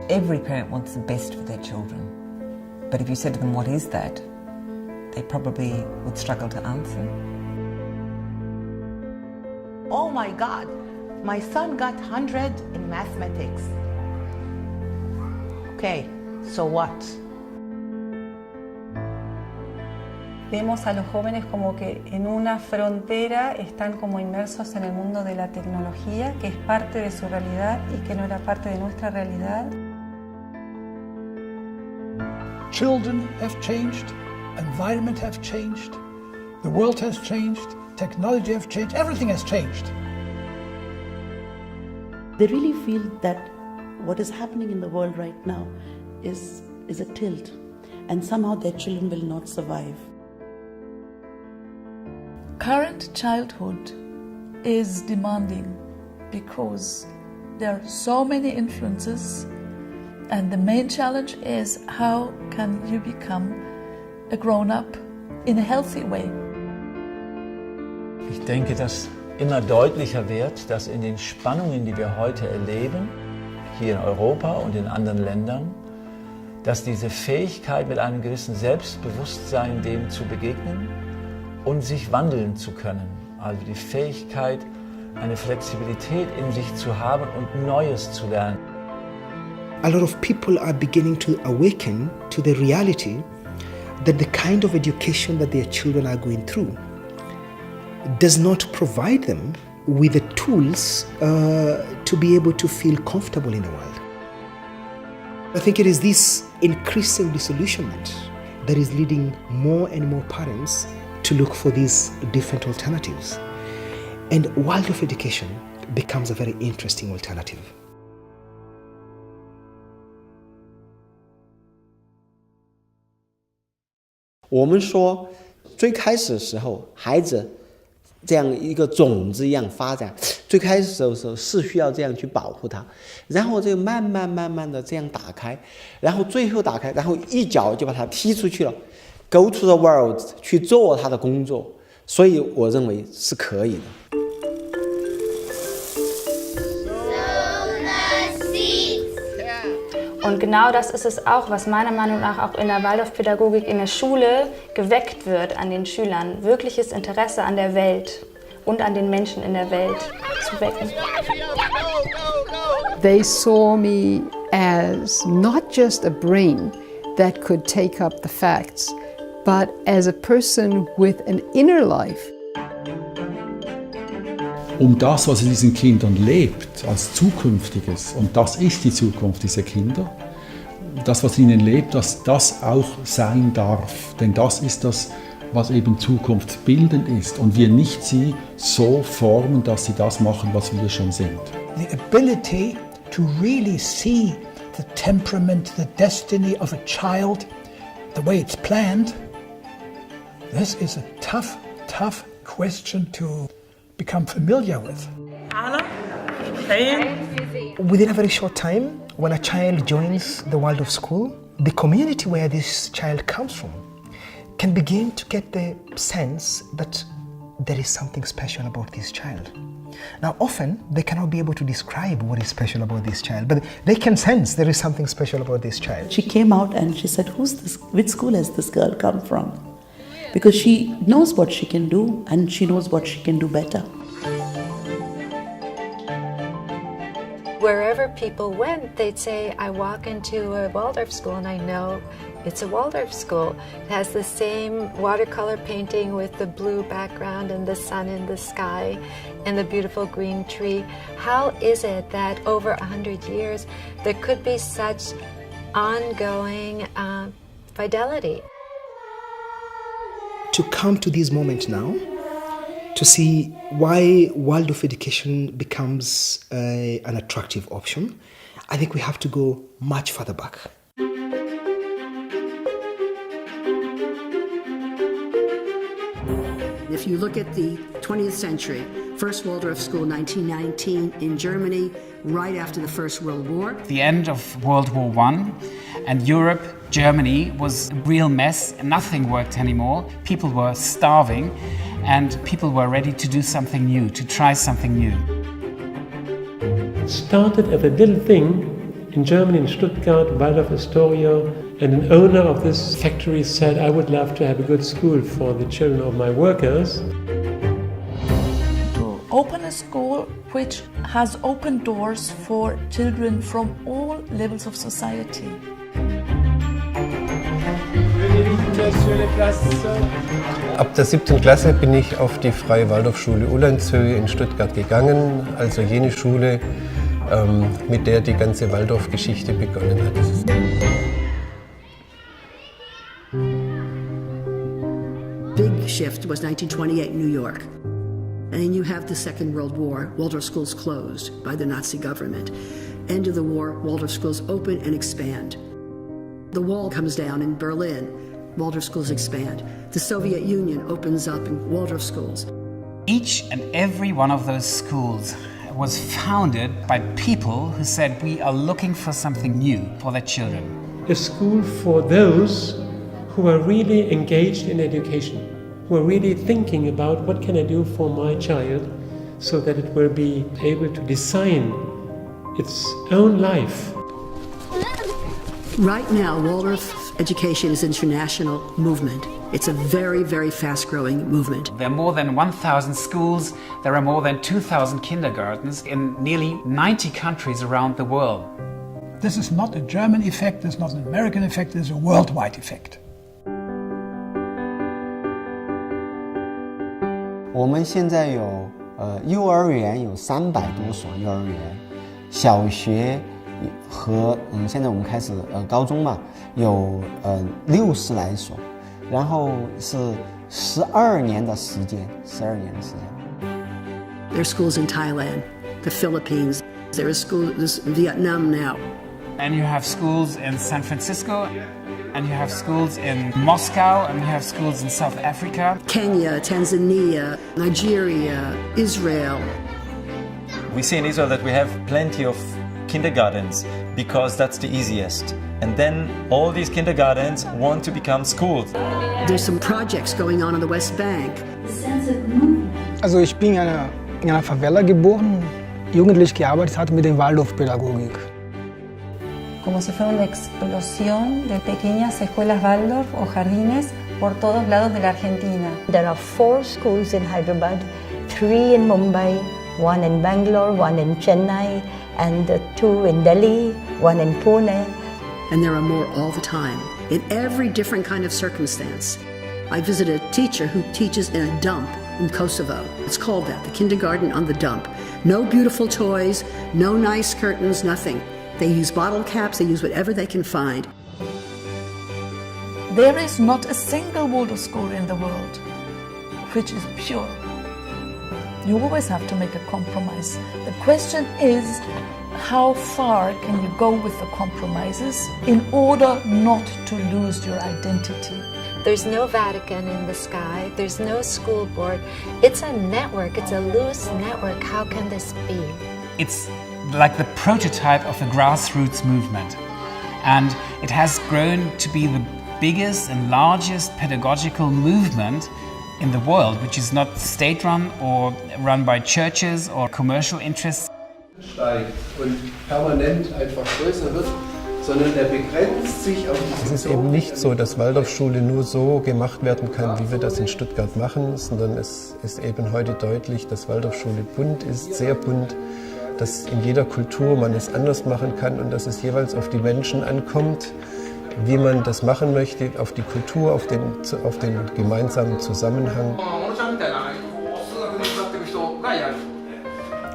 Every parent wants the best for their children. But if you said to them, what is that? They probably would struggle to answer. Oh my God, my son got 100 in mathematics. Okay, so what? Vemos a los jóvenes como que en una frontera están como inmersos en el mundo de la tecnología, que es parte de su realidad y que no era parte de nuestra realidad. Children have changed, environment have changed, the world has changed, technology has changed, everything has changed. They really feel that what is happening in the world right now is a tilt, and somehow their children will not survive. Current childhood is demanding because there are so many influences, and the main challenge is how can you become a grown-up in a healthy way. Ich denke, dass immer deutlicher wird, dass in den Spannungen, die wir heute erleben, hier in Europa und in anderen Ländern, dass diese Fähigkeit mit einem gewissen Selbstbewusstsein dem zu begegnen und sich wandeln zu können. Also die Fähigkeit, eine Flexibilität in sich zu haben und Neues zu lernen. A lot of people are beginning to awaken to the reality that the kind of education that their children are going through does not provide them with the tools to be able to feel comfortable in the world. I think it is this increasing disillusionment that is leading more and more parents to look for these different alternatives. And Waldorf education becomes a very interesting alternative.我们说，最开始的时候，孩子这样一个种子一样发展，最开始的时候是需要这样去保护它，然后这个慢慢的这样打开，然后最后打开，然后一脚就把它踢出去了 ，go to the world 去做他的工作，所以我认为是可以的。Und genau das ist es auch, was meiner Meinung nach auch in der Waldorfpädagogik in der Schule geweckt wird an den Schülern. Wirkliches Interesse an der Welt und an den Menschen in der Welt zu wecken. They saw me as not just a brain that could take up the facts, but as a person with an inner life. Das, was in diesen Kindern lebt, als Zukünftiges, und das ist die Zukunft dieser Kinder, das, was in ihnen lebt, dass das auch sein darf. Denn das ist das, was eben zukunftsbildend ist. Und wir nicht sie so formen, dass sie das machen, was wir schon sind. The ability to really see the temperament, the destiny of a child, the way it's planned, this is a tough question to become familiar with. Anna, playing. Within a very short time, when a child joins the Waldorf school, the community where this child comes from can begin to get the sense that there is something special about this child. Now, often they cannot be able to describe what is special about this child, but they can sense there is something special about this child. She came out and she said, "Who's this? Which school has this girl come from?" Because she knows what she can do and she knows what she can do better. Wherever people went, they'd say, I walk into a Waldorf school and I know it's a Waldorf school. It has the same watercolor painting with the blue background and the sun in the sky and the beautiful green tree. How is it that over 100 years there could be such ongoing fidelity? To come to this moment now, to see why Waldorf education becomes an attractive option, I think we have to go much further back. If you look at the 20th century, first Waldorf school, 1919 in Germany, right after the First World War. The end of World War I, and Europe, Germany, was a real mess. Nothing worked anymore. People were starving, and people were ready to do something new, to try something new. It started as a little thing in Germany, in Stuttgart, Waldorf Astoria, and an owner of this factory said, I would love to have a good school for the children of my workers. To open a school which has open doors for children from all levels of society. Ab der 7. Klasse bin ich auf die Freie Waldorfschule Ullernshöhe in Stuttgart gegangen, also jene Schule, mit der die ganze Waldorf-Geschichte begonnen hat. Big shift was 1928 in New York. And then you have the Second World War. Waldorf schools closed by the Nazi government. End of the war, Waldorf schools open and expand. The wall comes down in Berlin. Waldorf schools expand. The Soviet Union opens up in Waldorf schools. Each and every one of those schools was founded by people who said, we are looking for something new for their children. A school for those who are really engaged in education, who are really thinking about what can I do for my child so that it will be able to design its own life. Right now, Waldorf education is an international movement. It's a very, very fast-growing movement. There are more than 1,000 schools, there are more than 2,000 kindergartens in nearly 90 countries around the world. This is not a German effect, this is not an American effect, this is a worldwide effect. 我们现在有幼儿园有300多所幼儿园，小学和现在我们开始高中嘛，有60来所，然后是12年的时间。There are schools in Thailand, the Philippines. There are schools in Vietnam now. And you have schools in San Francisco, and you have schools in Moscow, and you have schools in South Africa. Kenya, Tanzania, Nigeria, Israel. We see in Israel that we have plenty of kindergartens because that's the easiest. And then all these kindergartens want to become schools. There's some projects going on the West Bank. Also ich bin in einer Favela geboren, jugendlich gearbeitet hat mit der Waldorfpädagogik. Como si fuera una explosión de pequeñas escuelas Waldorf o jardines por todos lados de la Argentina. There are 4 schools in Hyderabad, 3 in Mumbai, 1 in Bangalore, 1 in Chennai, and 2 in Delhi, 1 in Pune. And there are more all the time, in every different kind of circumstance. I visited a teacher who teaches in a dump in Kosovo. It's called that, the kindergarten on the dump. No beautiful toys, no nice curtains, nothing. They use bottle caps, they use whatever they can find. There is not a single Waldorf school in the world which is pure. You always have to make a compromise. The question is, how far can you go with the compromises in order not to lose your identity? There's no Vatican in the sky. There's no school board. It's a network. It's a loose network. How can this be? It's like the prototype of a grassroots movement. And it has grown to be the biggest and largest pedagogical movement in the world, which is not state-run or run by churches or commercial interests. Steigt und permanent einfach größer wird, sondern der begrenzt sich auf Es ist eben nicht so, dass Waldorfschule nur so gemacht werden kann, wie wir das in Stuttgart machen, sondern es ist eben heute deutlich, dass Waldorfschule bunt ist, sehr bunt, dass in jeder Kultur man es anders machen kann und dass es jeweils auf die Menschen ankommt, wie man das machen möchte, auf die Kultur, auf den gemeinsamen Zusammenhang.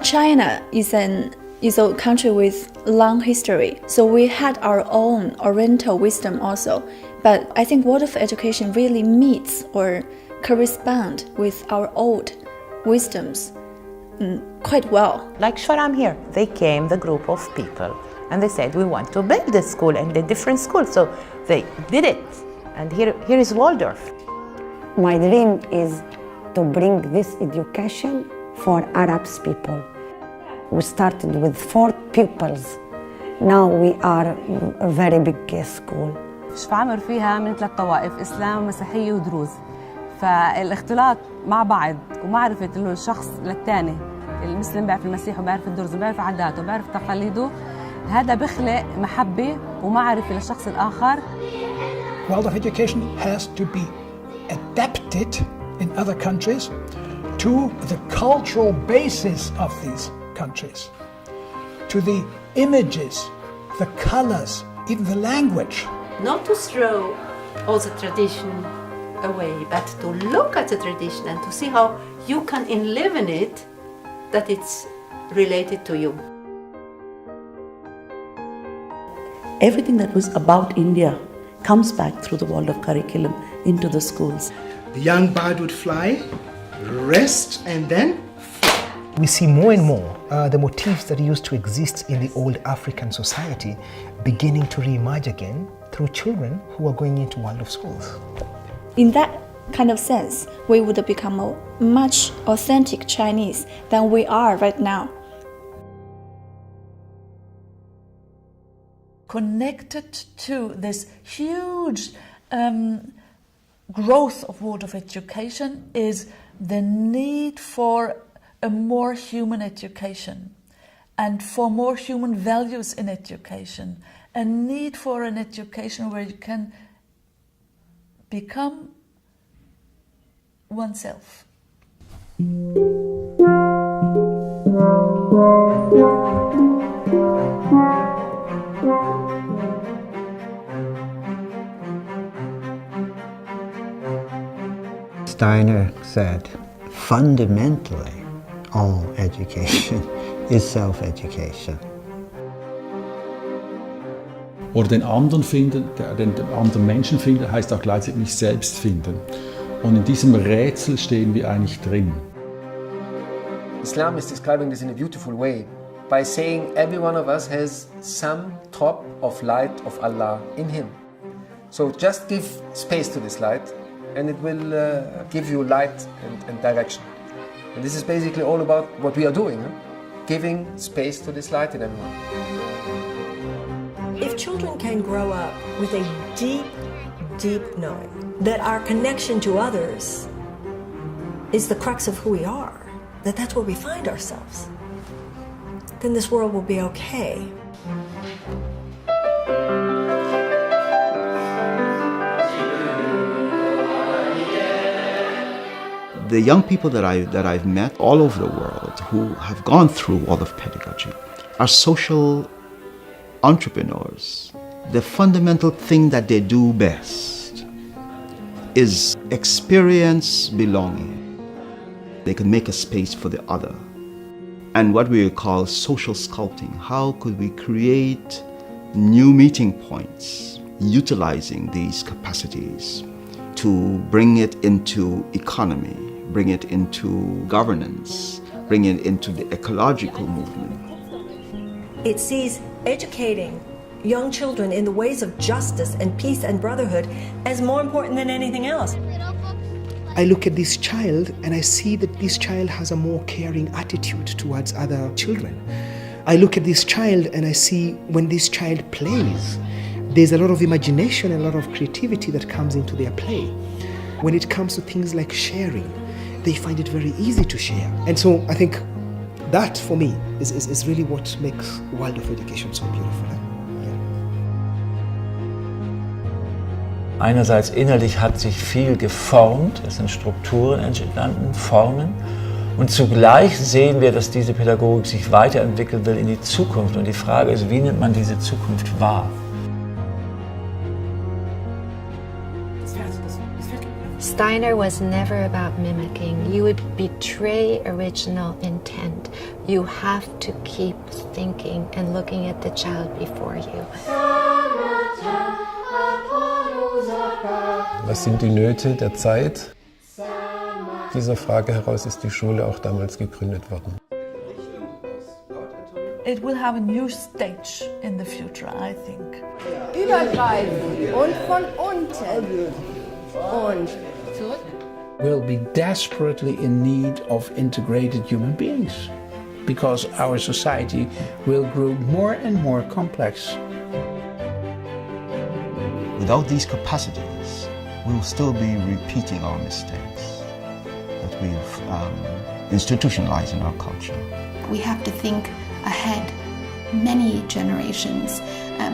China is a country with long history, so we had our own Oriental wisdom also. But I think Waldorf education really meets or corresponds with our old wisdoms quite well. Like Shoram here, they came, the group of people, and they said, we want to build a school and a different school. So they did it. And here is Waldorf. My dream is to bring this education for Arab people. We started with 4 pupils. Now we are a very big school. شفعمر فيها من 3 طوائف، إسلام مسيحية ودروز. فالاختلاط مع بعض ومعرفة الشخص للثاني، المسلم بيعرف المسيح وبيعرف الدرز وبيعرف عاداته وبيعرف تقاليده، هذا بخلق محبة ومعرفة للشخص الآخر. Waldorf education has to be adapted in other countries to the cultural basis of these countries, to the images, the colors, even the language. Not to throw all the tradition away, but to look at the tradition and to see how you can live in it, that it's related to you. Everything that was about India comes back through the Waldorf curriculum into the schools. The young bird would fly, rest, and then we see more and more the motifs that used to exist in the old African society beginning to re-emerge again through children who are going into Waldorf schools. In that kind of sense, we would become a much authentic Chinese than we are right now. Connected to this huge growth of Waldorf education is the need for a more human education and for more human values in education, a need for an education where you can become oneself. Steiner said, fundamentally, all education is self-education. Oder den anderen finden, den anderen Menschen finden, heißt auch gleichzeitig mich selbst finden. Und in diesem Rätsel stehen wir eigentlich drin. Islam is describing this in a beautiful way by saying every one of us has some drop of light of Allah in him. So just give space to this light and it will give you light and direction. And this is basically all about what we are doing, giving space to this light in everyone. If children can grow up with a deep, deep knowing that our connection to others is the crux of who we are, that that's where we find ourselves, then this world will be okay. The young people that I've met all over the world who have gone through Waldorf pedagogy are social entrepreneurs. The fundamental thing that they do best is experience belonging. They can make a space for the other. And what we call social sculpting. How could we create new meeting points utilizing these capacities to bring it into economy, bring it into governance, bring it into the ecological movement. It sees educating young children in the ways of justice and peace and brotherhood as more important than anything else. I look at this child and I see that this child has a more caring attitude towards other children. I look at this child and I see when this child plays, there's a lot of imagination and a lot of creativity that comes into their play. When it comes to things like sharing, they find it very easy to share. And so I think that for me is really what makes Waldorf education so beautiful. Einerseits innerlich hat sich viel geformt, es sind Strukturen entstanden, Formen. Und zugleich sehen wir, dass diese Pädagogik sich weiterentwickeln will in die Zukunft. Und die Frage ist, wie nimmt man diese Zukunft wahr? Steiner was never about mimicking. You would betray original intent. You have to keep thinking and looking at the child before you. Was sind die Nöte der Zeit? Dieser Frage heraus ist die Schule auch damals gegründet worden. It will have a new stage in the future, I think. Übergreifend und von unten und zurück. We'll be desperately in need of integrated human beings because our society will grow more and more complex. Without these capacities, we will still be repeating our mistakes that we've institutionalized in our culture. We have to think ahead many generations,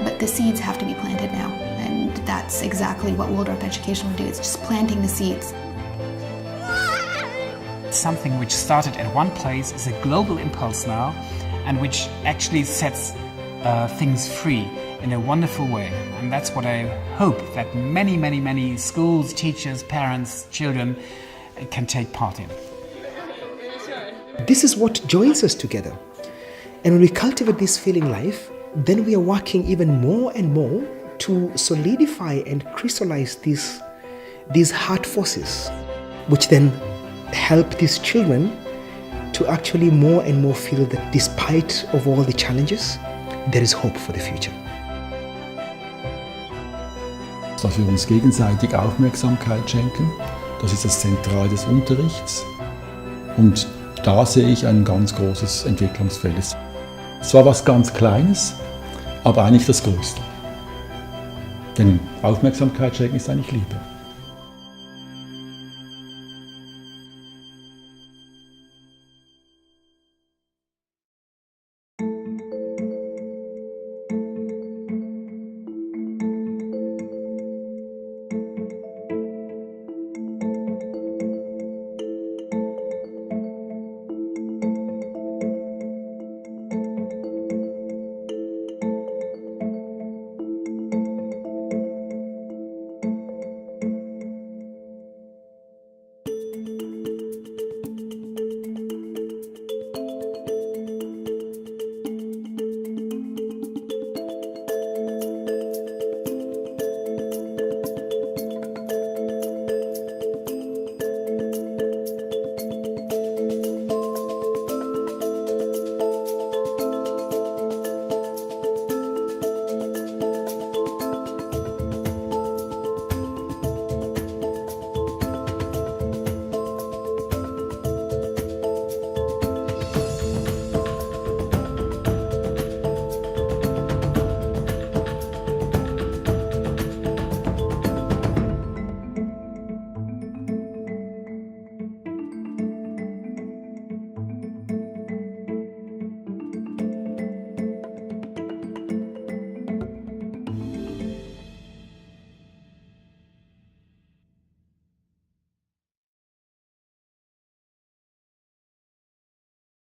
but the seeds have to be planted now. And that's exactly what Waldorf education will do. It's just planting the seeds. Something which started at one place is a global impulse now, and which actually sets things free in a wonderful way. And that's what I hope that many schools, teachers, parents, children can take part in. This is what joins us together. And when we cultivate this feeling life, then we are working even more and more to solidify and crystallize these heart forces, which then help these children to actually more and more feel that despite of all the challenges, there is hope for the future. Dass wir uns gegenseitig Aufmerksamkeit schenken, das ist das Zentrale des Unterrichts. Und da sehe ich ein ganz großes Entwicklungsfeld. Es war was ganz Kleines, aber eigentlich das Größte. Denn Aufmerksamkeit schenken ist eigentlich Liebe.